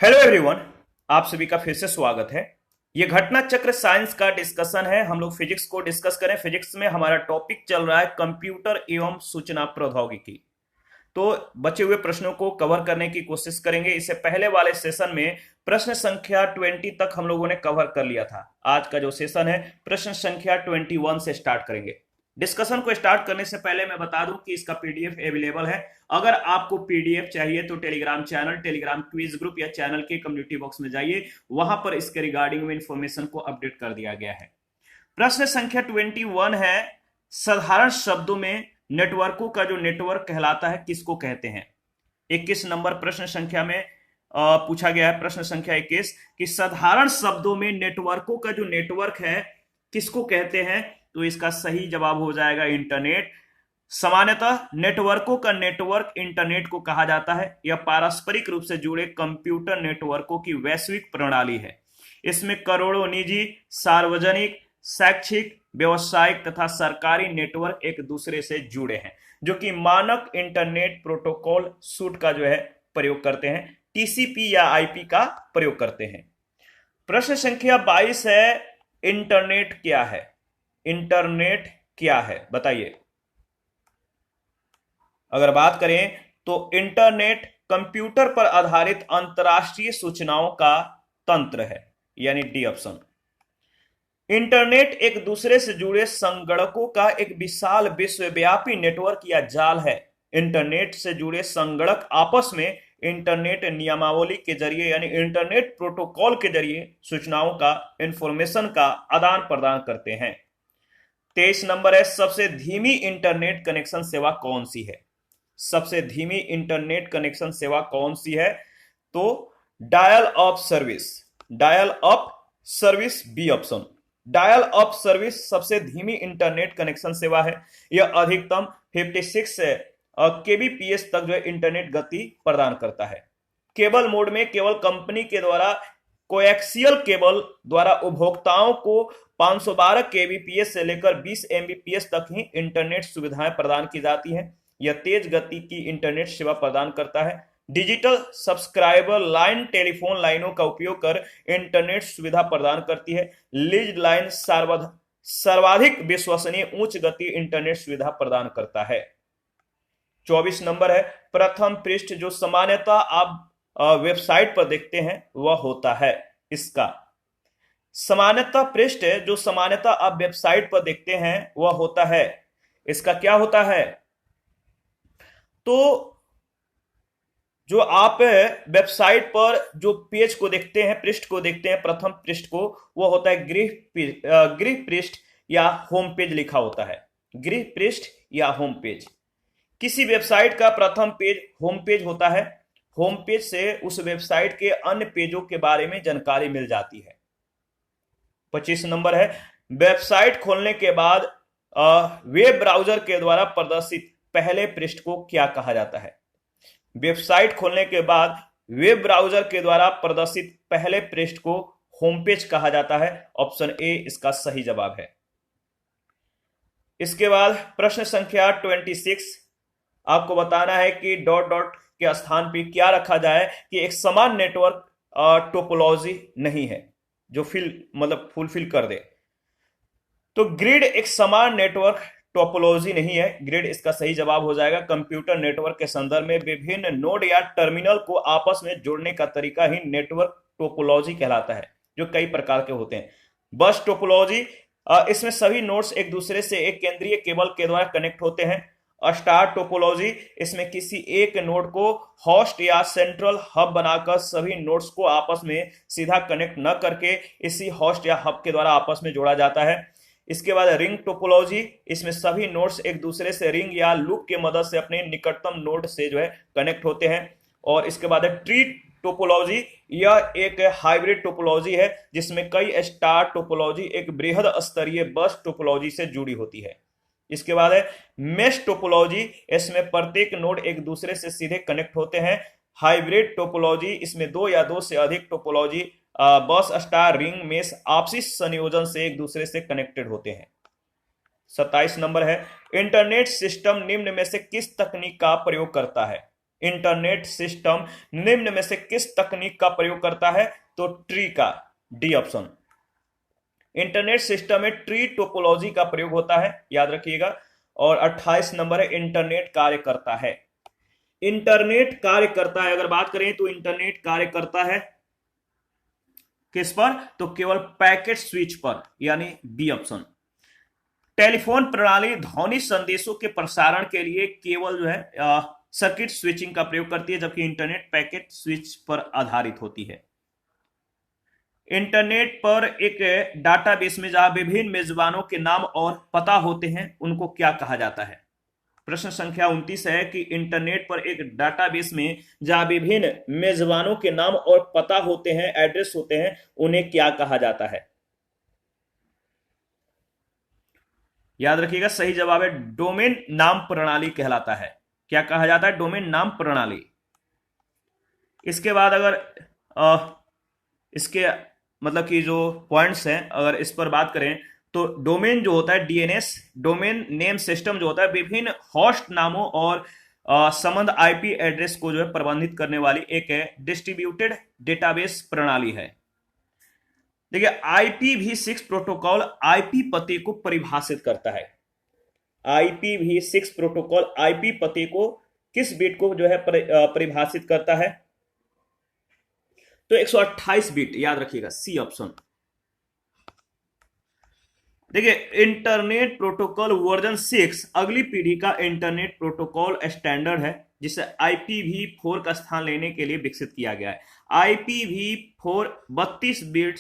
Hello everyone. आप सभी का फिर से स्वागत है। ये घटना चक्र साइंस का डिस्कशन है। हम लोग फिजिक्स को डिस्कस करें। फिजिक्स में हमारा टॉपिक चल रहा है कंप्यूटर एवं सूचना प्रौद्योगिकी। तो बचे हुए प्रश्नों को कवर करने की कोशिश करेंगे। इससे पहले वाले सेशन में प्रश्न संख्या 20 तक हम लोगों ने कवर कर लिया था। आज का जो सेशन है प्रश्न संख्या 21 से स्टार्ट करेंगे। डिस्कशन को स्टार्ट करने से पहले मैं बता दूं कि इसका पीडीएफ अवेलेबल है। अगर आपको पीडीएफ चाहिए तो Telegram channel, Telegram quiz group या चैनल के कम्युनिटी बॉक्स में जाइए, वहां पर इसके रिगार्डिंग में इंफॉर्मेशन को अपडेट कर दिया गया है। प्रश्न संख्या 21 है, साधारण शब्दों में नेटवर्कों का जो नेटवर्क कहलाता है किसको कहते हैं। 21 नंबर प्रश्न संख्या में पूछा गया है। प्रश्न संख्या 21 कि साधारण शब्दों में नेटवर्कों का जो नेटवर्क है किसको कहते हैं। तो इसका सही जवाब हो जाएगा इंटरनेट। सामान्यतः नेटवर्कों का नेटवर्क इंटरनेट को कहा जाता है। यह पारस्परिक रूप से जुड़े कंप्यूटर नेटवर्कों की वैश्विक प्रणाली है। इसमें करोड़ों निजी, सार्वजनिक, शैक्षिक, व्यावसायिक तथा सरकारी नेटवर्क एक दूसरे से जुड़े हैं, जो कि मानक इंटरनेट प्रोटोकॉल सूट का जो है प्रयोग करते हैं, टीसीपी या आईपी का प्रयोग करते हैं। प्रश्न संख्या 22 है, इंटरनेट क्या है। इंटरनेट क्या है बताइए। अगर बात करें तो इंटरनेट कंप्यूटर पर आधारित अंतरराष्ट्रीय सूचनाओं का तंत्र है, यानी डी ऑप्शन। इंटरनेट एक दूसरे से जुड़े संगणकों का एक विशाल विश्वव्यापी नेटवर्क या जाल है। इंटरनेट से जुड़े संगणक आपस में इंटरनेट नियमावली के जरिए यानी इंटरनेट प्रोटोकॉल के जरिए सूचनाओं का, इंफॉर्मेशन का आदान प्रदान करते हैं। 23 नंबर है, सबसे धीमी इंटरनेट कनेक्शन सेवा कौन सी है। सबसे धीमी इंटरनेट कनेक्शन सेवा कौन सी है। तो dial up service, dial up service B option. Dial up service सबसे धीमी इंटरनेट कनेक्शन सेवा है। यह अधिकतम 56 केबीपीएस तक जो है इंटरनेट गति प्रदान करता है। केबल मोड में केवल कंपनी के द्वारा कोएक्सियल केबल द्वारा उपभोक्ताओं को 512 केबीपीएस से लेकर 20 एमबीपीएस तक ही इंटरनेट सुविधाएं प्रदान की जाती हैं। यह तेज गति की इंटरनेट सेवा प्रदान करता है। डिजिटल सब्सक्राइबर लाइन टेलीफोन लाइनों का उपयोग कर इंटरनेट सुविधा प्रदान करती है। लीज लाइन सर्वाधिक विश्वसनीय उच्च गति इंटरनेट सुविधा प्रदान करता है। 24 नंबर है, प्रथम पृष्ठ जो सामान्यतः आप वेबसाइट पर देखते हैं वह होता है इसका। सामान्यतः पृष्ठ जो सामान्यतः आप वेबसाइट पर देखते हैं वह होता है इसका। क्या होता है तो जो आप वेबसाइट पर जो पेज को देखते हैं, पृष्ठ को देखते हैं, प्रथम पृष्ठ को, वो होता है गृह पृष्ठ या होम पेज लिखा होता है। गृह पृष्ठ या होम पेज। किसी वेबसाइट का प्रथम पेज होम पेज होता है। होम पेज से उस वेबसाइट के अन्य पेजों के बारे में जानकारी मिल जाती है। 25 नंबर है, वेबसाइट खोलने के बाद वेब ब्राउजर के द्वारा प्रदर्शित पहले पृष्ठ को क्या कहा जाता है। वेबसाइट खोलने के बाद वेब ब्राउजर के द्वारा प्रदर्शित पहले पृष्ठ को होम पेज कहा जाता है। ऑप्शन ए इसका सही जवाब है। इसके बाद प्रश्न संख्या 26, आपको बताना है कि डॉट डॉट के स्थान पर क्या रखा जाए कि एक समान नेटवर्क टोपोलॉजी नहीं है जो फुलफिल कर दे। तो ग्रिड एक समान नेटवर्क टोपोलॉजी नहीं है। ग्रिड इसका सही जवाब हो जाएगा। कंप्यूटर नेटवर्क के संदर्भ में विभिन्न नोड या टर्मिनल को आपस में जोड़ने का तरीका ही नेटवर्क टोपोलॉजी कहलाता है, जो कई प्रकार के होते हैं। बस टोपोलॉजी, इसमें सभी नोड्स एक दूसरे से एक केंद्रीय केबल के द्वारा कनेक्ट होते हैं। स्टार टोपोलॉजी, इसमें किसी एक नोड को होस्ट या सेंट्रल हब बनाकर सभी नोड्स को आपस में सीधा कनेक्ट न करके इसी होस्ट या हब के द्वारा आपस में जोड़ा जाता है। इसके बाद रिंग टोपोलॉजी, इसमें सभी नोड्स एक दूसरे से रिंग या लूप की मदद से अपने निकटतम नोड से जो है कनेक्ट होते हैं। और इसके बाद है ट्री टोपोलॉजी, यह एक हाइब्रिड टोपोलॉजी है जिसमें कई स्टार टोपोलॉजी एक बृहद स्तरीय बस टोपोलॉजी से जुड़ी होती है। इसके बाद है मेश टोपोलॉजी, इसमें प्रत्येक नोड एक दूसरे से सीधे कनेक्ट होते हैं। हाइब्रिड टोपोलॉजी, इसमें दो या दो से अधिक टोपोलॉजी बस, स्टार, रिंग, मेश आपसी संयोजन से एक दूसरे से कनेक्टेड होते हैं। 27 नंबर है, इंटरनेट सिस्टम निम्न में से किस तकनीक का प्रयोग करता है। इंटरनेट सिस्टम निम्न में से किस तकनीक का प्रयोग करता है? तो ट्री का, डी ऑप्शन। इंटरनेट सिस्टम में ट्री टोपोलॉजी का प्रयोग होता है, याद रखिएगा। और 28 नंबर है इंटरनेट कार्य करता है। इंटरनेट कार्य करता है, अगर बात करें तो इंटरनेट कार्य करता है किस पर? तो केवल पैकेट स्विच पर, यानी बी ऑप्शन। टेलीफोन प्रणाली ध्वनि संदेशों के प्रसारण के लिए केवल जो है सर्किट स्विचिंग का प्रयोग करती है, जबकि इंटरनेट पैकेट स्विच पर आधारित होती है। इंटरनेट पर एक डाटाबेस में जहां विभिन्न मेजबानों के नाम और पता होते हैं, उनको क्या कहा जाता है? प्रश्न संख्या 29 है कि इंटरनेट पर एक डाटाबेस में जहां विभिन्न मेजबानों के नाम और पता होते हैं, एड्रेस होते हैं, उन्हें क्या कहा जाता है? याद रखिएगा, सही जवाब है डोमेन नाम प्रणाली कहलाता है। क्या कहा जाता है? डोमेन नाम प्रणाली। इसके बाद अगर इसके मतलब कि जो पॉइंट्स हैं, अगर इस पर बात करें तो डोमेन जो होता है, डीएनएस, डोमेन नेम सिस्टम जो होता है, विभिन्न होस्ट नामों और संबंध आईपी एड्रेस को जो है प्रबंधित करने वाली एक डिस्ट्रीब्यूटेड डेटाबेस प्रणाली है। देखिए, IPv6 प्रोटोकॉल आईपी पते को परिभाषित करता है। IPv6 प्रोटोकॉल आईपी पते को किस बिट को जो है परिभाषित करता है? तो 128 बिट, याद रखिएगा, सी ऑप्शन। देखिए, इंटरनेट प्रोटोकॉल वर्जन 6 अगली पीढ़ी का इंटरनेट प्रोटोकॉल स्टैंडर्ड है, जिसे IPv4 का स्थान लेने के लिए विकसित किया गया है। IPv4 32 बिट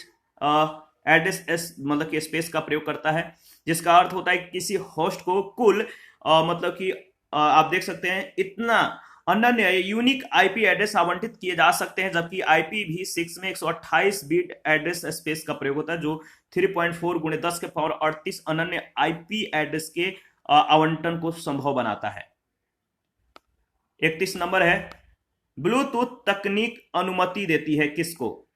एड्रेस मतलब कि स्पेस का प्रयोग करता है, जिसका अर्थ होता है कि किसी होस्ट को कुल मतलब कि आप देख सकते हैं इतना अनन्य यूनिक आईपी एड्रेस आवंटित किए जा सकते हैं, जबकि IPv6 में 128 बिट एड्रेस स्पेस का प्रयोग होता है, जो 3.4 × 10⁻38 अनन्य आईपी एड्रेस के आवंटन को संभव बनाता है। 31 नंबर है, ब्लूटूथ तकनीक अनुमति देती है किसको?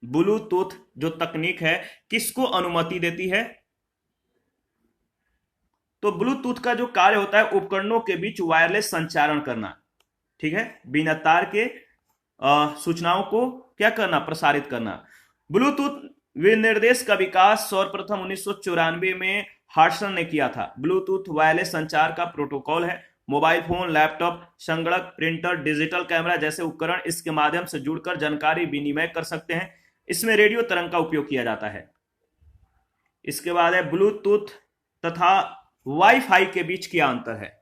ब्लूटूथ जो तकनीक है किसको अनुमति देती है? तो ब्लूटूथ का जो कार्य होता है उपकरणों के बीच वायरलेस संचारण करना, ठीक है, बिना तार के सूचनाओं को क्या करना? प्रसारित करना। ब्लूटूथ विनिर्देश का विकास सर्वप्रथम 1994 में हार्सन ने किया था। ब्लूटूथ वायरलेस संचार का प्रोटोकॉल है। मोबाइल फोन, लैपटॉप, संगणक, प्रिंटर, डिजिटल कैमरा जैसे उपकरण इसके माध्यम से जुड़कर जानकारी विनिमय कर सकते हैं। इसमें रेडियो तरंग का उपयोग किया जाता है। इसके बाद है ब्लूटूथ तथा वाईफाई के बीच क्या अंतर है?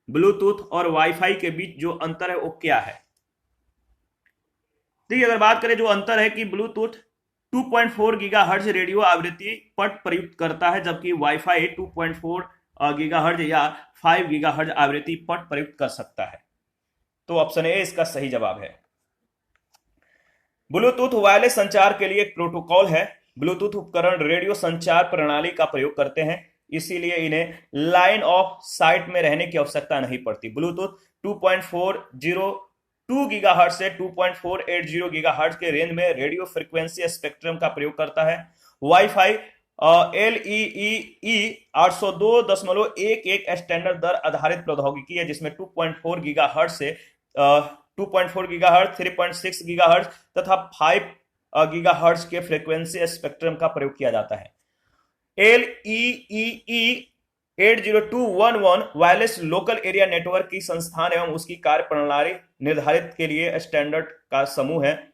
ब्लूटूथ और वाईफाई के बीच जो अंतर है वो क्या है? देखिए, अगर बात करें जो अंतर है कि ब्लूटूथ 2.4 गीगाहर्ट्ज रेडियो आवृत्ति पट प्रयुक्त करता है, जबकि वाईफाई 2.4 गीगाहर्ट्ज या 5 गीगाहर्ट्ज आवृत्ति पट प्रयुक्त कर सकता है। तो ऑप्शन ए इसका सही जवाब है। ब्लूटूथ वायरलेस संचार के लिए एक प्रोटोकॉल है। ब्लूटूथ उपकरण रेडियो संचार प्रणाली का प्रयोग करते हैं, इसीलिए इन्हें लाइन ऑफ साइट में रहने की आवश्यकता नहीं पड़ती। ब्लूटूथ 2.402 गीगाहर्ट्ज से 2.480 गीगाहर्ट्ज के रेंज में रेडियो फ्रीक्वेंसी स्पेक्ट्रम का प्रयोग करता है। वाईफाई LEEE 802.11 स्टैंडर्ड दर आधारित प्रौद्योगिकी है, जिसमें 2.4 गीगाहर्ट्ज से 2.4 गीगाहर्ट्ज, 3.6 गीगाहर्ट्ज तथा 5 गीगाहर्ट्ज के फ्रीक्वेंसी स्पेक्ट्रम का प्रयोग किया जाता है। LEEE 802.11 wireless local area network की संस्थान एवं उसकी कार्य प्रणाली निर्धारित के लिए स्टैंडर्ड का समूह है।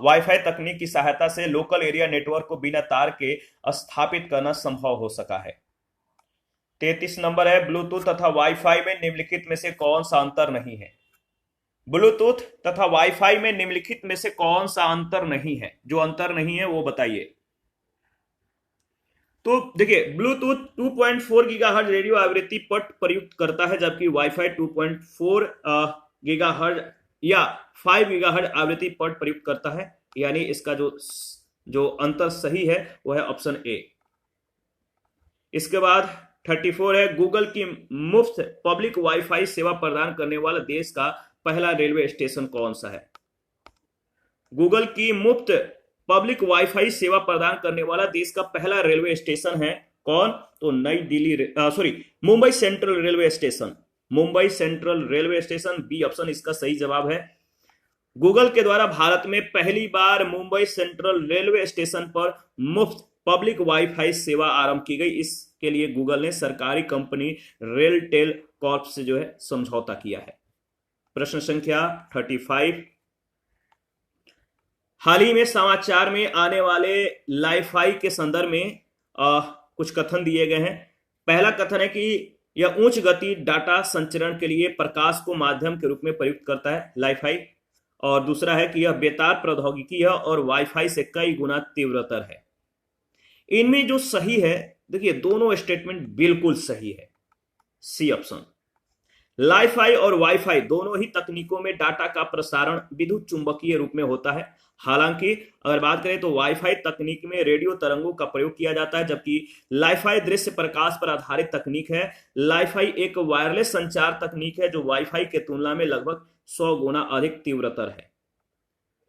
वाईफाई तकनीक की सहायता से लोकल एरिया नेटवर्क को बिना तार के स्थापित करना संभव हो सका है। 33 नंबर है, ब्लूटूथ तथा वाईफाई में निम्नलिखित में से कौन सा अंतर नहीं है? ब्लूटूथ तथा वाईफाई में निम्नलिखित में से कौन सा अंतर नहीं है? जो अंतर नहीं है वो बताइए। तो देखिए, ब्लूटूथ 2.4 गीगाहर्ट्ज रेडियो आवृत्ति पट प्रयुक्त करता है, जबकि वाईफाई 2.4 गीगाहर्ट्ज या 5 गीगाहर्ट्ज आवृत्ति पट प्रयुक्त करता है। यानी इसका जो अंतर सही है वह है ऑप्शन ए। इसके बाद 34 है, गूगल की मुफ्त पब्लिक वाईफाई सेवा प्रदान करने वाला देश का पहला रेलवे स्टेशन कौन सा है? गूगल की मुफ्त पब्लिक वाईफाई सेवा प्रदान करने वाला देश का पहला रेलवे स्टेशन है कौन? तो नई Delhi Mumbai central railway station. Mumbai central railway station, B option इसका सही जवाब है। गूगल के द्वारा भारत में पहली बार मुंबई सेंट्रल रेलवे स्टेशन पर मुफ्त पब्लिक वाईफाई सेवा आरंभ की गई। इसके लिए गूगल ने सरकारी कंपनी रेलटेल कॉर्प से जो है समझौता किया है। प्रश्न संख्या 35, हाल ही में समाचार में आने वाले लाईफाई के संदर्भ में कुछ कथन दिए गए हैं। पहला कथन है कि यह उच्च गति डाटा संचरण के लिए प्रकाश को माध्यम के रूप में प्रयुक्त करता है लाईफाई, और दूसरा है कि यह बेतार प्रौद्योगिकी है और वाईफाई से कई गुना तीव्रतर है। इनमें जो सही है, देखिए दोनों स्टेटमेंट बिल्कुल सही है, सी ऑप्शन। लाईफाई और वाईफाई दोनों ही तकनीकों में डाटा का प्रसारण विद्युत चुंबकीय रूप में होता है। हालांकि अगर बात करें तो वाईफाई तकनीक में रेडियो तरंगों का प्रयोग किया जाता है, जबकि लाईफाई दृश्य प्रकाश पर आधारित तकनीक है। लाईफाई एक वायरलेस संचार तकनीक है जो वाईफाई के तुलना में लगभग 100 गुना अधिक तीव्रतर है।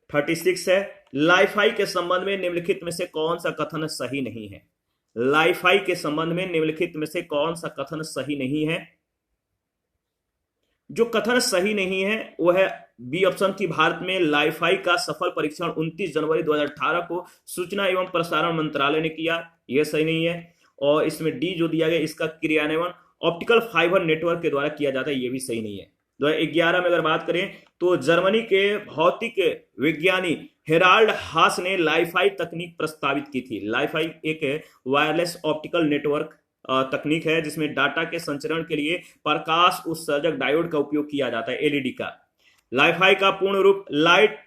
36 है, लाईफाई के संबंध में निम्नलिखित में से कौन सा कथन सही नहीं है? लाईफाई के संबंध में निम्नलिखित में से कौन सा कथन सही नहीं है? जो कथन सही नहीं है वो है बी ऑप्शन की भारत में लाईफाई का सफल परीक्षण 29 जनवरी 2018 को सूचना एवं प्रसारण मंत्रालय ने किया, यह सही नहीं है। और इसमें डी जो दिया गया इसका क्रियान्वयन ऑप्टिकल फाइबर नेटवर्क के द्वारा किया जाता है, यह भी सही नहीं है। 2011 में अगर बात करें तो जर्मनी के भौतिक विज्ञानी हेराल्ड हास ने लाईफाई तकनीक प्रस्तावित की थी। लाईफाई एक वायरलेस ऑप्टिकल नेटवर्क तकनीक है जिसमें डाटा के संचरण के लिए प्रकाश उत्सर्जक डायोड का उपयोग किया जाता है, एलईडी का। लाईफाई का पूर्ण रूप लाइट,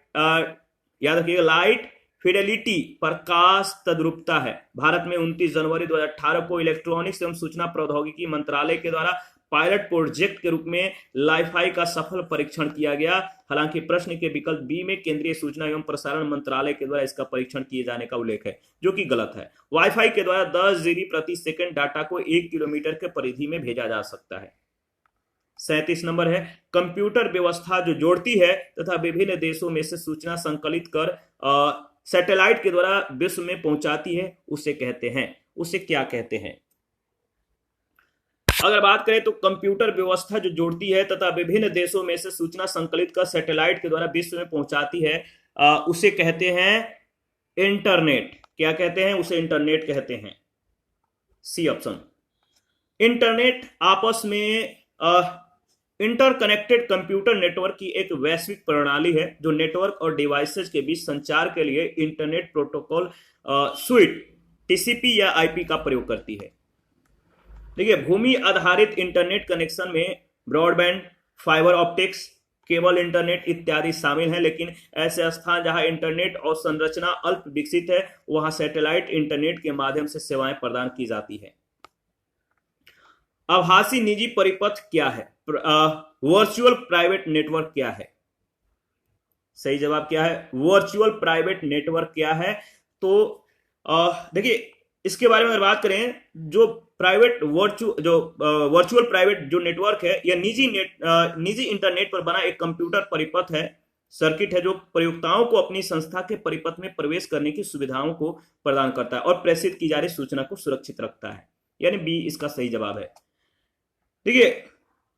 याद रखिएगा, लाइट फिडेलिटी प्रकाश तद्रुपता है। भारत में 29 जनवरी 2018 को इलेक्ट्रॉनिक्स एवं सूचना प्रौद्योगिकी मंत्रालय के द्वारा पायलट प्रोजेक्ट के रूप में लाईफाई का सफल परीक्षण किया गया। हालांकि प्रश्न के विकल्प बी में केंद्रीय सूचना एवं प्रसारण मंत्रालय के द्वारा इसका परीक्षण किए जाने का उल्लेख है, जो कि गलत है। वाईफाई के द्वारा 10 जीबी प्रति सेकंड डाटा को 1 किलोमीटर के परिधि में भेजा जा सकता है। 37 नंबर है, कंप्यूटर व्यवस्था जो जोड़ती है तथा विभिन्न देशों में से सूचना संकलित कर सैटेलाइट के द्वारा विश्व में पहुंचाती है, उसे कहते हैं, उसे क्या कहते हैं? अगर बात करें तो कंप्यूटर व्यवस्था जो जोड़ती है तथा विभिन्न देशों में से सूचना संकलित कर सैटेलाइट के द्वारा विश्व में पहुंचाती है, उसे कहते हैं इंटरनेट। क्या कहते हैं? उसे इंटरनेट कहते हैं, सी ऑप्शन। इंटरनेट आपस में इंटरकनेक्टेड कंप्यूटर नेटवर्क की एक वैश्विक प्रणाली है जो नेटवर्क और डिवाइसेज के बीच संचार के लिए इंटरनेट प्रोटोकॉल स्विट, टीसीपी या आईपी का प्रयोग करती है। देखिए, भूमि आधारित इंटरनेट कनेक्शन में broadband, fibre optics, cable internet इत्यादि शामिल हैं, लेकिन ऐसे स्थान जहां इंटरनेट और संरचना अल्प विकसित है वहां सैटेलाइट इंटरनेट के माध्यम से सेवाएं प्रदान की जाती है। आभासी निजी परिपथ क्या है? वर्चुअल प्राइवेट नेटवर्क क्या है? सही जवाब क्या है? वर्चुअल प्राइवेट नेटवर्क क्या है? तो देखिए, इसके बारे में अगर बात करें, जो प्राइवेट वर्चुअल प्राइवेट जो नेटवर्क है यह निजी इंटरनेट पर बना एक कंप्यूटर परिपथ है, सर्किट है, जो प्रयोक्ताओं को अपनी संस्था के परिपथ में प्रवेश करने की सुविधाओं को प्रदान करता है और प्रेषित की जा रही सूचना को सुरक्षित रखता है, यानी बी इसका सही जवाब है। देखिए,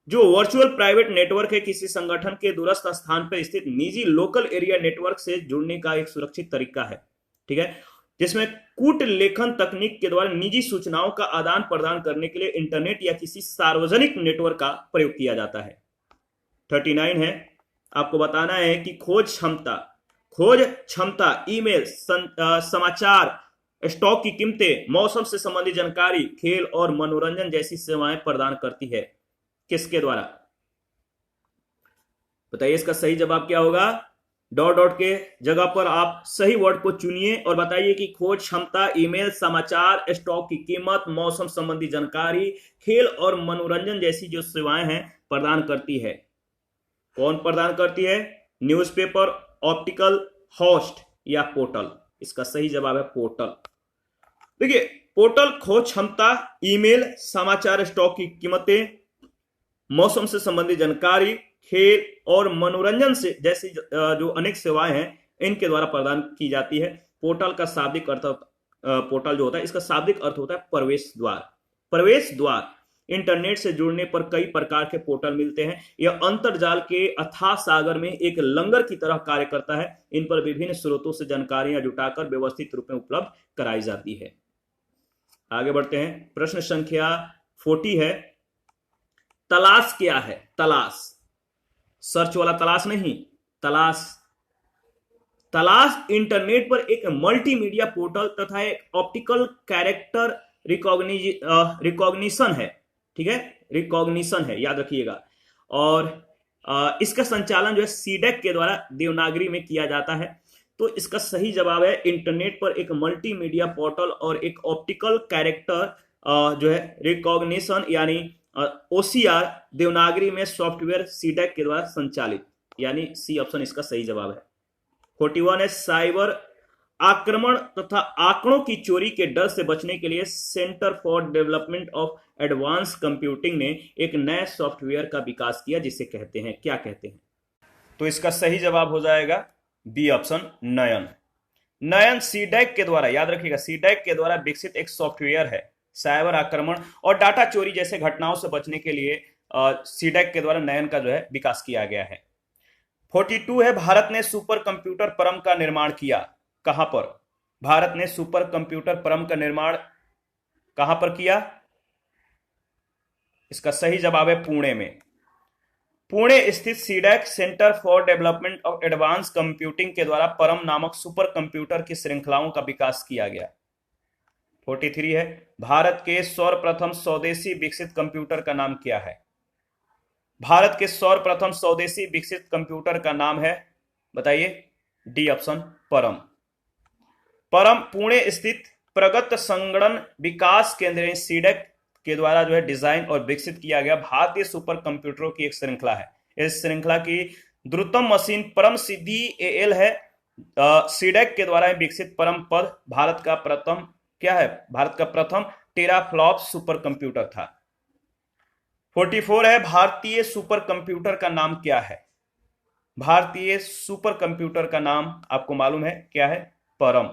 जो वर्चुअल प्राइवेट नेटवर्क है किसी संगठन के दूरस्थ स्थान पर स्थित निजी लोकल एरिया नेटवर्क से जुड़ने का एक सुरक्षित तरीका है, ठीक है, जिसमें कूट लेखन तकनीक के द्वारा निजी सूचनाओं का आदान प्रदान करने के लिए इंटरनेट या किसी सार्वजनिक नेटवर्क का प्रयोग किया जाता है। 39 है, आपको बताना है कि खोज क्षमता, ईमेल, समाचार, स्टॉक की कीमतें, मौसम से संबंधित जानकारी, खेल और मनोरंजन जैसी सेवाएं प्रदान करती है। किसके द्वारा? बताइए, इसका सही जवाब क्या होगा? डॉट डॉट के जगह पर आप सही वर्ड को चुनिए और बताइए कि खोज क्षमता, ईमेल, समाचार, स्टॉक की कीमत, मौसम संबंधी जानकारी, खेल और मनोरंजन जैसी जो सेवाएं हैं प्रदान करती है। कौन प्रदान करती है? न्यूज़पेपर, ऑप्टिकल, होस्ट या पोर्टल? इसका सही जवाब है पोर्टल। देखिए, पोर्टल खोज क्षमता, ईमेल, समाचार, स्टॉक की कीमतें, मौसम से संबंधित जानकारी, खेल और मनोरंजन से जैसी जो अनेक सेवाएं हैं इनके द्वारा प्रदान की जाती है। पोर्टल का शाब्दिक अर्थ, पोर्टल जो होता है इसका शाब्दिक अर्थ होता है प्रवेश द्वार। प्रवेश द्वार इंटरनेट से जुड़ने पर कई प्रकार के पोर्टल मिलते हैं। यह अंतरजाल के अथाह सागर में एक लंगर की तरह कार्य करता है। इन पर विभिन्न स्रोतों से जानकारियां जुटाकर व्यवस्थित रूप में उपलब्ध कराई जाती है। आगे बढ़ते हैं। प्रश्न संख्या 40 है, तलाश क्या है? तलाश, सर्च वाला तलाश नहीं, तलाश। तलाश इंटरनेट पर एक मल्टीमीडिया पोर्टल तथा एक ऑप्टिकल कैरेक्टर रिकॉग्निशन है। ठीक है, रिकॉग्निशन है, याद रखिएगा। और इसका संचालन जो है सीडेक के द्वारा देवनागरी में किया जाता है। तो इसका सही जवाब है इंटरनेट पर एक मल्टीमीडिया पोर्टल और एक ऑप्टिकल कैरेक्टर जो है रिकॉग्निशन यानी ओसीआर देवनागरी में सॉफ्टवेयर सीडेक के द्वारा संचालित, यानी सी ऑप्शन इसका सही जवाब है। 41 है, साइबर आक्रमण तथा आंकड़ों की चोरी के डर से बचने के लिए centre for development of advance computing ने एक नए सॉफ्टवेयर का विकास किया जिसे कहते हैं, क्या कहते हैं? तो इसका सही जवाब हो जाएगा बी ऑप्शन, नयन। नयन सीडेक के द्वारा, याद रखिएगा, सीडेक के द्वारा विकसित एक सॉफ्टवेयर है। साइबर आक्रमण और डाटा चोरी जैसे घटनाओं से बचने के लिए सीडेक के द्वारा नयन का जो है विकास किया गया है। 42 है, भारत ने सुपर कंप्यूटर परम का निर्माण किया। कहां पर? भारत ने सुपर कंप्यूटर परम का निर्माण कहां पर किया? इसका सही जवाब है पुणे में। पुणे स्थित CDAC centre for development of advance computing के द्वारा परम नामक सुपर कंप्यूटर की श्रृंखलाओं का विकास किया गया। 43 है, भारत के सर्वप्रथम स्वदेशी विकसित कंप्यूटर का नाम क्या है? भारत के सर्वप्रथम स्वदेशी विकसित कंप्यूटर का नाम है, बताइए? डी ऑप्शन, परम। परम पुणे स्थित प्रगत संगणन विकास केंद्र सीडेक के द्वारा जो है डिजाइन और विकसित किया गया भारतीय सुपर कंप्यूटरों की एक श्रृंखला है। इस श्रृंखला की द्रुतम मशीन परम सिद्धि एएल है। सीडेक के द्वारा विकसित परम पद भारत का प्रथम क्या है? भारत का प्रथम टेराफ्लॉप सुपर कंप्यूटर था। 44 है, भारतीय सुपर कंप्यूटर का नाम क्या है? भारतीय सुपर कंप्यूटर का नाम आपको मालूम है क्या है? परम।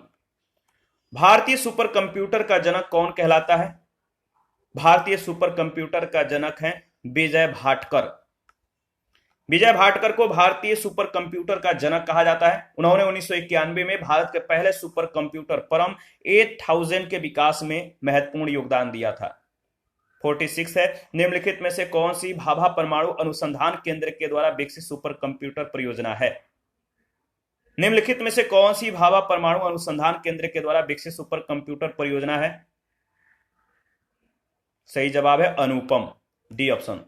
भारतीय सुपर कंप्यूटर का जनक कौन कहलाता है? भारतीय सुपर कंप्यूटर का जनक है विजय भाटकर। विजय भाटकर को भारतीय सुपर कंप्यूटर का जनक कहा जाता है। उन्होंने 1991 में भारत के पहले सुपर कंप्यूटर परम 8000 के विकास में महत्वपूर्ण योगदान दिया था। 46 है, निम्नलिखित में से कौन सी भाभा परमाणु अनुसंधान केंद्र के द्वारा विकसित सुपर कंप्यूटर परियोजना है? निम्नलिखित में से कौन सी भाभा परमाणु अनुसंधान केंद्र के द्वारा विकसित सुपर कंप्यूटर परियोजना है? सही जवाब है अनुपम, डी ऑप्शन।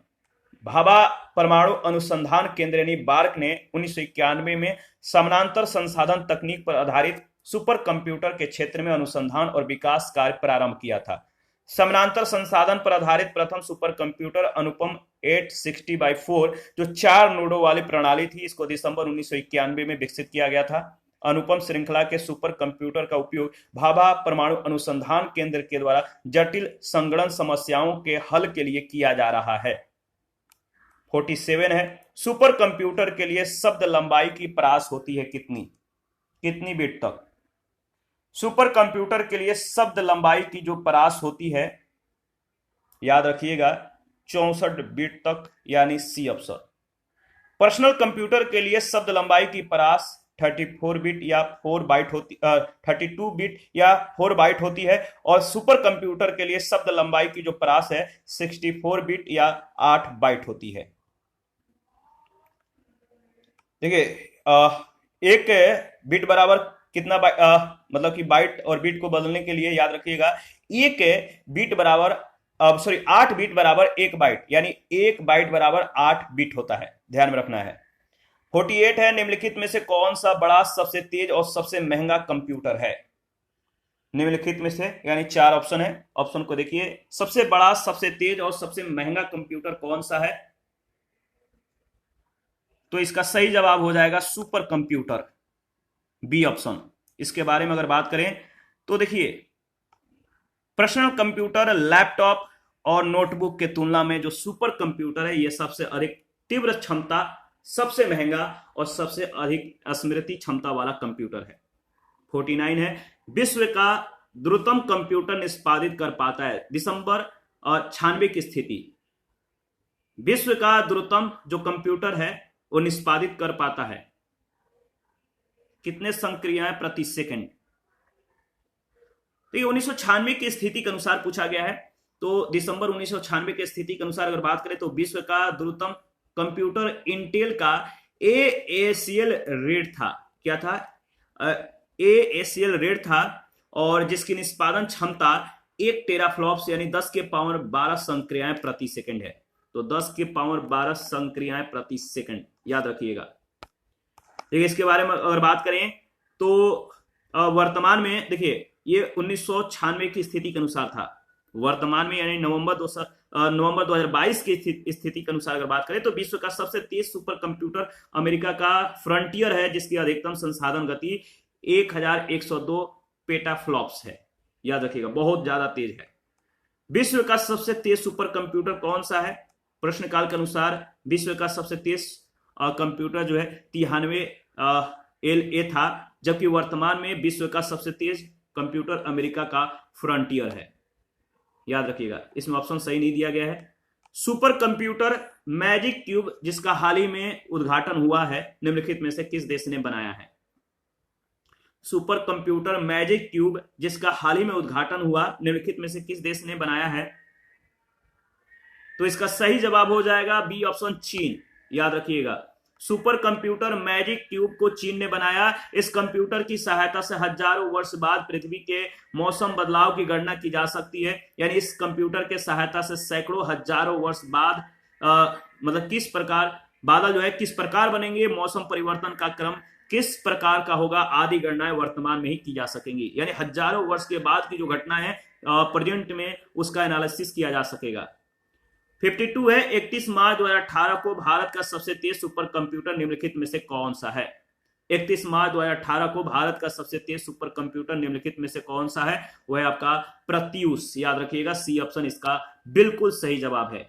भाभा परमाणु अनुसंधान केंद्र यानी बार्क ने 1991 में समानांतर संसाधन तकनीक पर आधारित सुपर कंप्यूटर के क्षेत्र में अनुसंधान और विकास कार्य प्रारंभ किया था। समानांतर संसाधन पर आधारित प्रथम सुपर कंप्यूटर अनुपम 860/4 जो 4 नोडों वाली प्रणाली थी, इसको दिसंबर 1991 में विकसित किया गया था। अनुपम श्रृंखला के सुपर कंप्यूटर का उपयोग भाभा परमाणु अनुसंधान केंद्र के द्वारा जटिल संगणन समस्याओं के हल के लिए किया जा रहा है। 47 है, सुपर कंप्यूटर के लिए शब्द लंबाई की परास होती है कितनी बिट तक? सुपर कंप्यूटर के लिए शब्द लंबाई की जो परास होती है, याद रखिएगा, 64 बिट तक, यानी सी ऑप्शन। पर्सनल कंप्यूटर के लिए शब्द लंबाई की परास 34 बिट या 4 बाइट होती 32 बिट या 4 बाइट होती है। और सुपर कंप्यूटर के लिए शब्द लंबाई की जो परास है 64 बिट या 8 बाइट होती है। देखिए, एक बिट बराबर कितना मतलब कि बाइट और बिट को बदलने के लिए याद रखिएगा, एक बिट बराबर 8 बिट बराबर 1 बाइट, यानी 1 बाइट बराबर 8 बिट होता है, ध्यान में रखना है। 48 है, निम्नलिखित में से कौन सा बड़ा सबसे तेज और सबसे महंगा कंप्यूटर है? निम्नलिखित में से, यानी 4 ऑप्शन है, ऑप्शन को देखिए। सबसे बड़ा, सबसे तेज और सबसे महंगा कंप्यूटर कौन सा है? तो इसका सही जवाब हो जाएगा सुपर कंप्यूटर, बी ऑप्शन। इसके बारे में अगर बात करें तो देखिए, पर्सनल कंप्यूटर, लैपटॉप और नोटबुक के तुलना में जो सुपर कंप्यूटर है यह सबसे अधिक तीव्र क्षमता, सबसे महंगा और सबसे अधिक स्मृति क्षमता वाला कंप्यूटर है। 49 है, विश्व का द्रुततम कंप्यूटर निष्पादित कर पाता है। दिसंबर 96 की स्थिति। विश्व का द्रुततम जो कंप्यूटर है वो निष्पादित कर पाता है कितने संक्रियाएं प्रति सेकंड। तो ये 1996 की स्थिति के अनुसार पूछा गया है। तो दिसंबर 1996 की स्थिति के अनुसार अगर बात करें तो विश्व का द्रुततम कंप्यूटर इंटेल का AACL रेड था। क्या था? AACL रेड था और जिसकी निष्पादन क्षमता 1 टेराफ्लॉप्स यानी 10 के पावर 12 संक्रियाएं प्रति सेकंड है। तो 10 के पावर 12 संक्रियाएं प्रति सेकंड याद रखिएगा। देखिए इसके बारे में अगर बात करें तो वर्तमान में देखिए ये 1996 की स्थिति के अनुसार था। वर्तमान में यानी नवंबर 2022 की स्थिति के अनुसार अगर बात करें तो विश्व का सबसे तेज सुपर कंप्यूटर अमेरिका का फ्रंटियर है जिसकी अधिकतम संसाधन गति 1102 पेटाफ्लॉप्स है। याद रखिएगा बहुत ज्यादा तेज है। विश्व का सबसे तेज सुपर कंप्यूटर कौन सा है? प्रश्नकाल के अनुसार विश्व का सबसे तेज कंप्यूटर जो है 93 LA था, जबकि वर्तमान में विश्व का सबसे तेज कंप्यूटर अमेरिका का फ्रंटियर है। याद रखिएगा इसमें ऑप्शन सही नहीं दिया गया है। सुपर कंप्यूटर मैजिक क्यूब जिसका हाल ही में उद्घाटन हुआ है निम्नलिखित में से किस देश ने बनाया है? सुपर कंप्यूटर मैजिक क्यूब जिसका हाल ही में उद्घाटन हुआ निम्नलिखित में से किस देश ने बनाया है? तो इसका सही जवाब हो जाएगा बी ऑप्शन चीन। याद रखिएगा सुपर कंप्यूटर मैजिक क्यूब को चीन ने बनाया। इस कंप्यूटर की सहायता से हजारों वर्ष बाद पृथ्वी के मौसम बदलाव की गणना की जा सकती है। यानी इस कंप्यूटर के सहायता से सैकड़ों हजारों वर्ष बाद मतलब किस प्रकार बादल जो है किस प्रकार बनेंगे, मौसम परिवर्तन का क्रम किस प्रकार का होगा आदि गणनाएं वर्तमान में ही की जा सकेंगी। यानी हजारों वर्ष के बाद की जो घटना है प्रेजेंट में उसका एनालिसिस किया जा सकेगा। 52 है 31 मार्च 2018 को भारत का सबसे तेज सुपर कंप्यूटर निम्नलिखित में से कौन सा है? 31 मार्च 2018 को भारत का सबसे तेज सुपर कंप्यूटर निम्नलिखित में से कौन सा है? वह आपका प्रत्यूष। याद रखिएगा सी ऑप्शन इसका बिल्कुल सही जवाब है।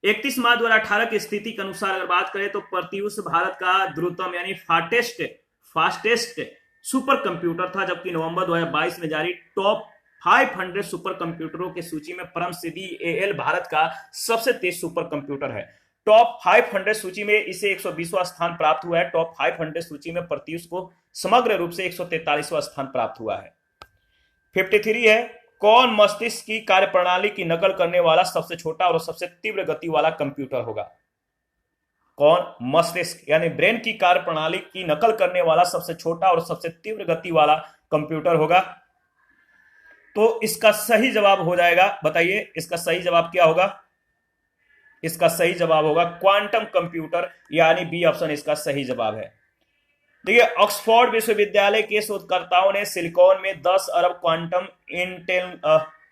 31 मार्च 2018 की स्थिति के अनुसार अगर बात करें तो प्रत्यूष भारत का द्रुततम यानी फास्टेस्ट सुपर कंप्यूटर था, जबकि नवंबर 2022 में जारी टॉप 500 सुपर कंप्यूटरों की सूची में परम सिद्धि AL भारत का सबसे तेज सुपर कंप्यूटर है। टॉप 500 सूची में इसे 120वां स्थान प्राप्त हुआ है। टॉप 500 सूची में प्रत्यूष को समग्र रूप से 143वां स्थान प्राप्त हुआ है। 53 है कौन मस्तिष्क की कार्यप्रणाली की नकल करने वाला सबसे छोटा और सबसे तीव्र गति वाला कंप्यूटर होगा? कौन मस्तिष्क यानी ब्रेन की कार्यप्रणाली की नकल करने वाला सबसे छोटा और सबसे तीव्र गति वाला कंप्यूटर होगा? तो इसका सही जवाब हो जाएगा, बताइए इसका सही जवाब क्या होगा? इसका सही जवाब होगा क्वांटम कंप्यूटर, यानी बी ऑप्शन इसका सही जवाब है। देखिए ऑक्सफोर्ड विश्वविद्यालय के शोधकर्ताओं ने सिलिकॉन में 10 अरब क्वांटम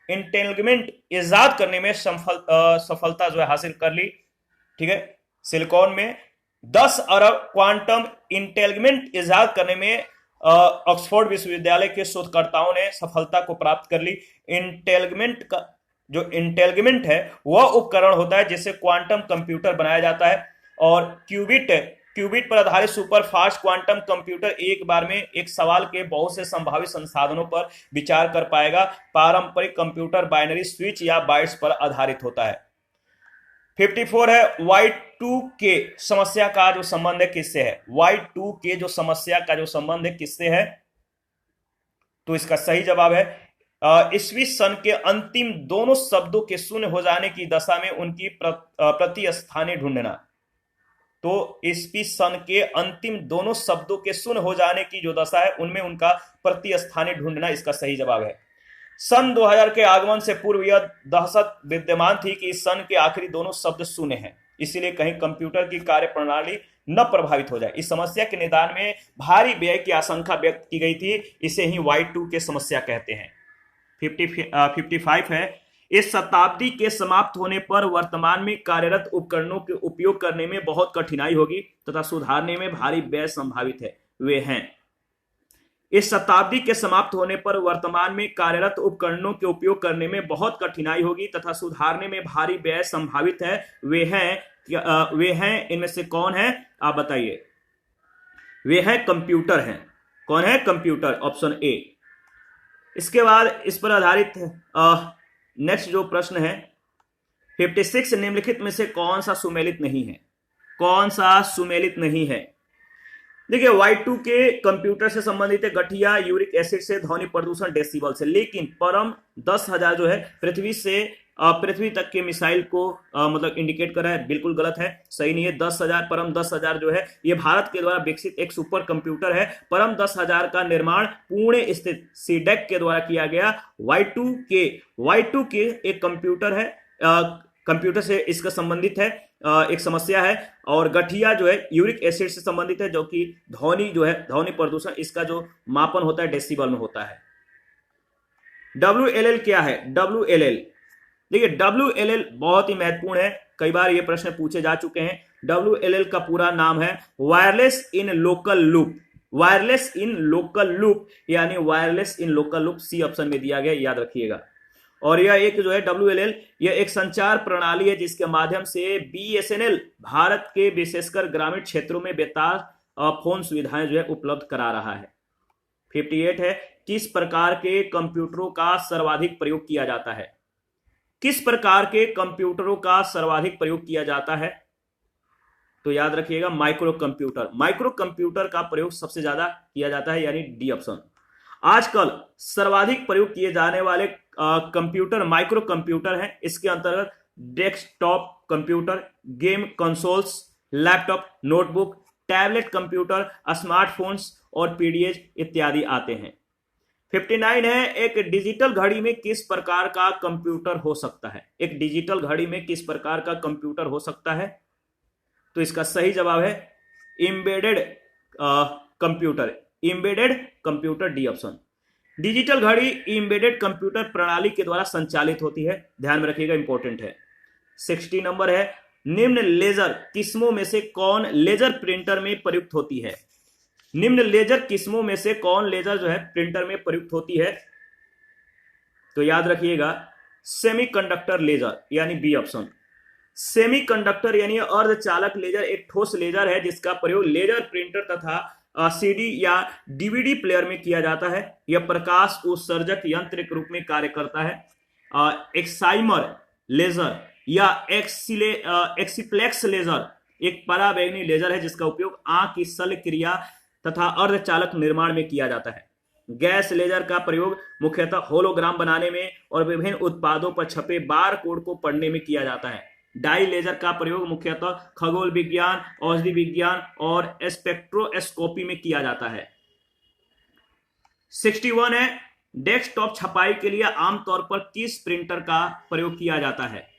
इंटेंगलमेंट इजाद करने में सफलता जो है हासिल कर ली। ठीक है, सिलिकॉन में 10 अरब क्वांटम इंटेंगलमेंट इजाद करने में ऑक्सफोर्ड विश्वविद्यालय के शोधकर्ताओं ने सफलता को प्राप्त कर ली। इंटेंगलमेंट का जो इंटेंगलमेंट है वह उपकरण होता है जिससे क्वांटम कंप्यूटर बनाया जाता है। और क्यूबिट पर आधारित सुपर फास्ट क्वांटम कंप्यूटर एक बार में एक सवाल के बहुत से संभावित संसाधनों पर विचार कर पाएगा। पारंपरिक कंप्यूटर बाइनरी स्विच या बाइट्स पर आधारित होता है। 54 है Y2K समस्या का जो संबंध है किससे है? Y2K जो समस्या का जो संबंध है किससे है? तो इसका सही जवाब है ईस्वी सन के अंतिम दोनों शब्दों के शून्य हो जाने की दशा में उनकी प्रतिस्थानी ढूंढना। तो ईस्वी सन के अंतिम दोनों शब्दों के शून्य हो जाने की जो दशा है उनमें उनका प्रतिस्थानी ढूंढना इसका सही जवाब है। सन 2000 के आगमन से पूर्व यह दहशत विद्यमान थी कि इस सन के आखिरी दोनों शब्द शून्य हैं, इसीलिए कहीं कंप्यूटर की कार्यप्रणाली न प्रभावित हो जाए। इस समस्या के निदान में भारी व्यय की आशंका व्यक्त की गई थी, इसे ही Y2K समस्या कहते हैं। 55 है इस शताब्दी के समाप्त होने पर वर्तमान में कार्यरत उपकरणों के उपयोग करने में बहुत कठिनाई होगी तथा सुधारने में भारी व्यय संभावित है। वे हैं इस शताब्दी के समाप्त होने पर वर्तमान में कार्यरत उपकरणों के उपयोग करने में बहुत कठिनाई होगी तथा सुधारने में भारी व्यय संभावित है। वे हैं इनमें से कौन है आप बताइए? वे हैं कंप्यूटर हैं। कौन है? Computer, option A. इसके बाद इस पर आधारित नेक्स्ट जो प्रश्न है 56, निम्नलिखित में से कौन सा सुमेलित नहीं है? कौन सा सुमेलित नहीं है? देखिए Y2 के कंप्यूटर से संबंधित है गठिया, यूरिक एसिड से, ध्वनि प्रदूषण डेसिबल से, लेकिन परम 10,000 जो है पृथ्वी तक के मिसाइल को मतलब इंडिकेट कर रहा है, बिल्कुल गलत है, सही नहीं है। 10,000 परम 10,000 जो है ये भारत के द्वारा विकसित एक सुपर कंप्यूटर है। परम 10,000 का निर्माण पुणे स्थित सीडेक के द्वारा किया गया। Y2 के एक कंप्यूटर है, कंप्यूटर से इसका संबंधित है, एक समस्या है। और गठिया जो है यूरिक एसिड से संबंधित है, जो कि ध्वनि प्रदूषण, इसका जो मापन होता है डेसिबल में होता है। WLL क्या है? WLL, देखिए WLL बहुत ही महत्वपूर्ण है, कई बार ये प्रश्न पूछे जा चुके हैं। WLL का पूरा नाम है wireless in local loop. Wireless in local loop यानी wireless in local loop, C option में दिया गया, याद रखिएगा। और यह एक जो है WLL, यह एक संचार प्रणाली है जिसके माध्यम से BSNL भारत के विशेषकर ग्रामीण क्षेत्रों में बेतार फोन सुविधाएं जो है उपलब्ध करा रहा है। 58 है, किस प्रकार के कंप्यूटरों का सर्वाधिक प्रयोग किया जाता है? किस प्रकार के कंप्यूटरों का सर्वाधिक प्रयोग किया जाता है? तो याद रखिएगा माइक्रो कंप्यूटर। माइक्रो कंप्यूटर का प्रयोग सबसे ज्यादा किया जाता है, यानी डी ऑप्शन। आजकल सर्वाधिक प्रयोग किए जाने वाले कंप्यूटर माइक्रो कंप्यूटर हैं। इसके अंतर्गत desktop computer, game consoles, laptop, notebook, tablet computer, smartphones और पीडीएस इत्यादि आते हैं। 59 है, एक डिजिटल घड़ी में किस प्रकार का कंप्यूटर हो सकता है? एक डिजिटल घड़ी में किस प्रकार का कंप्यूटर हो सकता है? तो इसका सही जवाब है embedded computer. Embedded computer, D option. Digital घड़ी एम्बेडेड कंप्यूटर प्रणाली के द्वारा संचालित होती है, ध्यान में रखिएगा, इंपॉर्टेंट है। 60 नंबर है, निम्न लेजर किस्मों में से कौन लेजर प्रिंटर में प्रयुक्त होती है? निम्न लेजर किस्मों में से कौन लेजर जो है प्रिंटर में प्रयुक्त होती है? तो याद रखिएगा सेमीकंडक्टर लेजर, यानी बी ऑप्शन। सेमीकंडक्टर यानी अर्धचालक लेजर एक ठोस लेजर है जिसका प्रयोग लेजर प्रिंटर तथा सीडी या डीवीडी प्लेयर में किया जाता है। यह प्रकाश उत्सर्जक यंत्र के रूप में कार्य करता है। एक्साइमर लेजर या एक्सीप्लेक्स लेजर एक पराबैंगनी लेजर है जिसका उपयोग आंख की शल्य क्रिया तथा अर्धचालक निर्माण में किया जाता है। गैस लेजर का प्रयोग मुख्यतः होलोग्राम बनाने में और विभिन्न उत्पादों पर छपे बार कोड को पढ़ने में किया जाता है। डाई लेजर का प्रयोग मुख्यतः खगोल विज्ञान, औषधि विज्ञान और स्पेक्ट्रोस्कोपी में किया जाता है। 61 है, डेस्कटॉप छपाई के लिए आमतौर पर किस प्रिंटर का प्रयोग किया जाता है?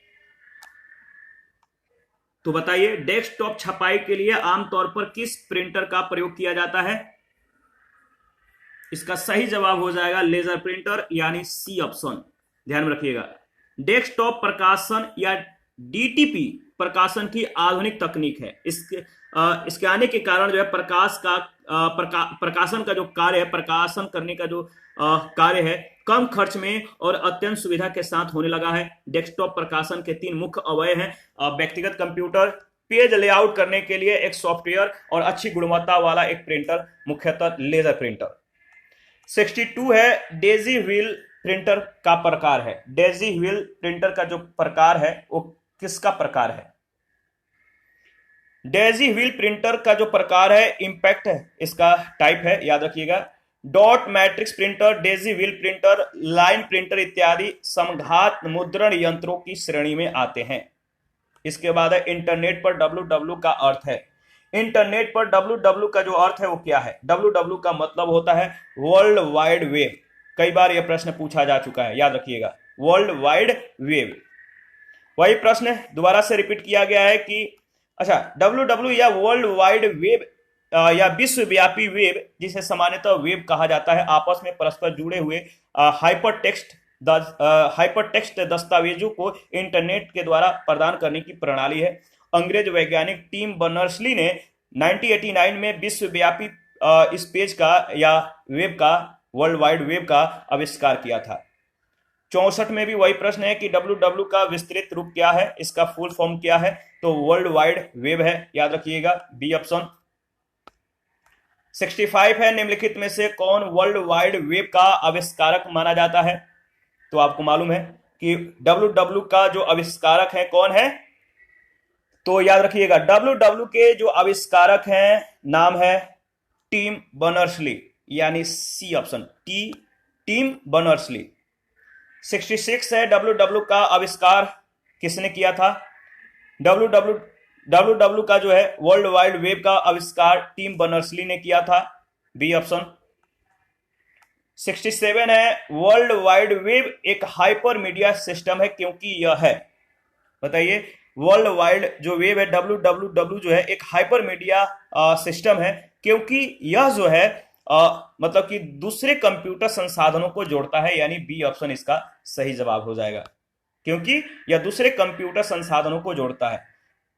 तो बताइए, डेस्कटॉप छपाई के लिए आमतौर पर किस प्रिंटर का प्रयोग किया जाता है? इसका सही जवाब हो जाएगा लेजर प्रिंटर, यानी सी ऑप्शन, ध्यान में रखिएगा। डेस्कटॉप प्रकाशन या डीटीपी प्रकाशन की आधुनिक तकनीक है। इसके आने के कारण जो है प्रकाशन का जो कार्य है, प्रकाशन करने का जो कार्य है, कम खर्च में और अत्यंत सुविधा के साथ होने लगा है। डेस्कटॉप प्रकाशन के 3 मुख्य अवयव हैं, व्यक्तिगत कंप्यूटर, पेज लेआउट करने के लिए एक सॉफ्टवेयर और अच्छी गुणवत्ता वाला एक प्रिंटर, मुख्यतः लेजर प्रिंटर। 62 है, डेजी व्हील प्रिंटर का प्रकार है। डेजी व्हील प्रिंटर का जो प्रकार है वो किसका प्रकार है? डेजी व्हील प्रिंटर का जो प्रकार है इंपैक्ट है, इसका टाइप है, याद रखिएगा। Dot matrix printer, Daisy wheel printer, line printer इत्यादि समघात मुद्रण यंत्रों की श्रेणी में आते हैं। इसके बाद है इंटरनेट पर www का अर्थ है। इंटरनेट पर www का जो अर्थ है वो क्या है? www का मतलब होता है वर्ल्ड वाइड वेब। कई बार यह प्रश्न पूछा जा चुका है, याद रखिएगा, वर्ल्ड वाइड वेब। वही प्रश्न दोबारा से रिपीट किया गया है कि अच्छा, www या वर्ल्ड वाइड वेब या विश्वव्यापी वेब, जिसे सामान्यतः वेब कहा जाता है, आपस में परस्पर जुड़े हुए हाइपरटेक्स्ट दस्तावेजों को इंटरनेट के द्वारा प्रदान करने की प्रणाली है। अंग्रेज वैज्ञानिक टिम बर्नर्स-ली ने 1989 में विश्वव्यापी इस पेज का या वेब का, वर्ल्ड वाइड वेब का आविष्कार किया था। 64 में भी वही प्रश्न है कि www का विस्तृत रूप क्या है, इसका फुल फॉर्म क्या है? तो वर्ल्ड वाइड वेब है, याद रखिएगा, बी ऑप्शन। 65 है, निम्नलिखित में से कौन वर्ल्ड वाइड वेब का आविष्कारक माना जाता है? तो आपको मालूम है कि डब्ल्यू का जो आविष्कारक है कौन है? तो याद रखिएगा डब्ल्यू के जो आविष्कारक हैं नाम है टिम बर्नर्स-ली, यानी सी ऑप्शन टिम बर्नर्स-ली। 66 है डब्ल्यू का आविष्कार किसने किया था? डब्ल्यू का जो है वर्ल्ड वाइड वेब का आविष्कार टिम बर्नर्स-ली ने किया था, बी ऑप्शन। 67 है वर्ल्ड वाइड वेब एक हाइपर मीडिया सिस्टम है क्योंकि यह है, बताइए, वर्ल्ड वाइड जो वेब है डब्ल्यू जो है एक हाइपर मीडिया सिस्टम है क्योंकि यह जो है मतलब कि दूसरे कंप्यूटर संसाधनों को जोड़ता है, यानी बी ऑप्शन इसका सही जवाब हो जाएगा, क्योंकि यह दूसरे कंप्यूटर संसाधनों को जोड़ता है।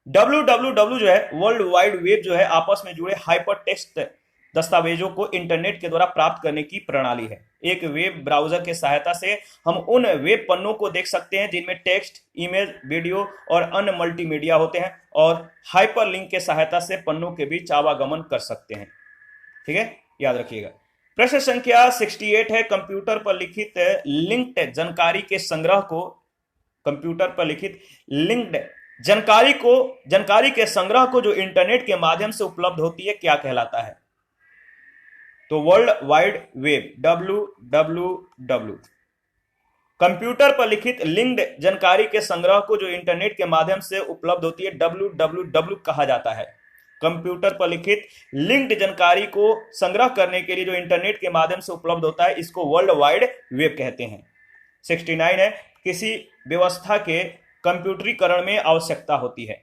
डब्ल्यू जो है वर्ल्ड वाइड वेब जो है आपस में जुड़े हाइपर टेक्स्ट दस्तावेजों को इंटरनेट के द्वारा प्राप्त करने की प्रणाली है। एक वेब ब्राउजर के सहायता से हम उन वेब पन्नों को देख सकते हैं जिनमें टेक्स्ट, इमेज, वीडियो और अन्य मल्टीमीडिया होते हैं और हाइपरलिंक के सहायता से पन्नों के बीच आवागमन कर सकते हैं। ठीक है, याद रखिएगा। प्रश्न संख्या 68 है कंप्यूटर पर लिखित लिंक्ड जानकारी के संग्रह को, कंप्यूटर पर लिखित लिंक्ड जानकारी के संग्रह को जो इंटरनेट के माध्यम से उपलब्ध होती है क्या कहलाता है? तो world Wide web W computer पर लिखित लिंक्ड जानकारी के संग्रह को जो इंटरनेट के माध्यम से उपलब्ध होती है डब्ल्यू कहा जाता है। कंप्यूटर पर लिखित लिंक्ड जानकारी को संग्रह करने के लिए जो इंटरनेट के माध्यम से उपलब्ध होता है इसको वर्ल्ड वाइड वेब कहते हैं। 69 है किसी व्यवस्था के कंप्यूटरीकरण में आवश्यकता होती है।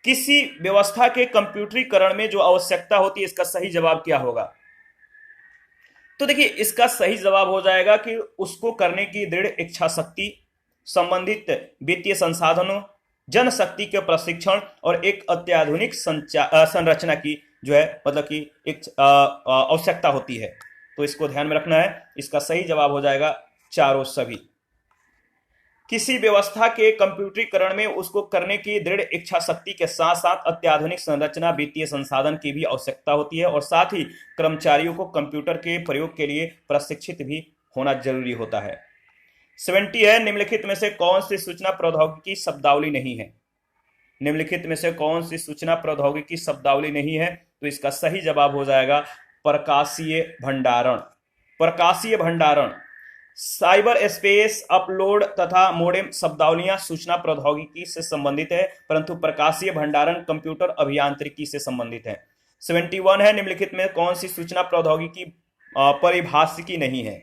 किसी व्यवस्था के कंप्यूटरीकरण में जो आवश्यकता होती है इसका सही जवाब क्या होगा? तो देखिए इसका सही जवाब हो जाएगा कि उसको करने की दृढ़ इच्छा शक्ति, संबंधित वित्तीय संसाधनों, जनशक्ति के प्रशिक्षण और एक अत्याधुनिक संरचना की जो है मतलब कि एक आवश्यकता होती है। तो इसको ध्यान में रखना है, इसका सही जवाब हो जाएगा चारों सभी। किसी व्यवस्था के कंप्यूटरीकरण में उसको करने की दृढ़ इच्छा शक्ति के साथ साथ अत्याधुनिक संरचना, वित्तीय संसाधन की भी आवश्यकता होती है और साथ ही कर्मचारियों को कंप्यूटर के प्रयोग के लिए प्रशिक्षित भी होना जरूरी होता है। 70 है निम्नलिखित में से कौन सी सूचना प्रौद्योगिकी शब्दावली नहीं है? निम्नलिखित में से कौन सी सूचना प्रौद्योगिकी शब्दावली नहीं है? तो इसका सही जवाब हो जाएगा प्रकाशीय भंडारण। प्रकाशीय भंडारण, साइबर स्पेस, अपलोड तथा मोडेम शब्दावलियां सूचना प्रौद्योगिकी से संबंधित है, परंतु प्रकाशीय भंडारण कंप्यूटर अभियांत्रिकी से संबंधित है। 71 है निम्नलिखित में कौन सी सूचना प्रौद्योगिकी परिभाषिकी नहीं है?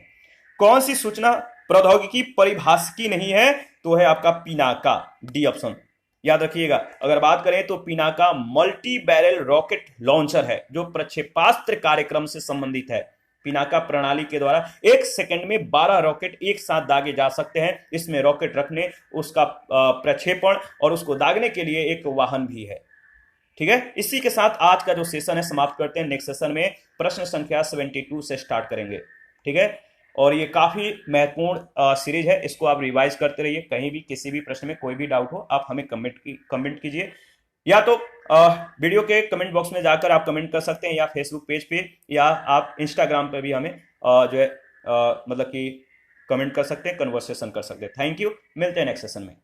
कौन सी सूचना प्रौद्योगिकी परिभाषिकी नहीं है? तो है आपका पिनाका, डी ऑप्शन। याद रखिएगा, अगर बात करें तो Pinaka multi barrel rocket launcher है जो प्रक्षेपास्त्र कार्यक्रम से संबंधित है। पिनाका प्रणाली के द्वारा 1 सेकंड में 12 रॉकेट एक साथ दागे जा सकते हैं। इसमें रॉकेट रखने, उसका प्रक्षेपण और उसको दागने के लिए एक वाहन भी है। ठीक है, इसी के साथ आज का जो सेशन है समाप्त करते हैं। नेक्स्ट सेशन में प्रश्न संख्या 72 से स्टार्ट करेंगे। ठीक है, और ये काफी महत्वपूर्ण सीरीज है, इसको आप रिवाइज करते रहिए। कहीं भी किसी भी प्रश्न में कोई भी डाउट हो आप हमें कमेंट कीजिए, या तो वीडियो के कमेंट बॉक्स में जाकर आप कमेंट कर सकते हैं, या फेसबुक पेज पे, या आप इंस्टाग्राम पे भी हमें जो है मतलब कि कमेंट कर सकते हैं, कन्वर्सेशन कर सकते हैं। थैंक यू, मिलते हैं नेक्स्ट सेशन में।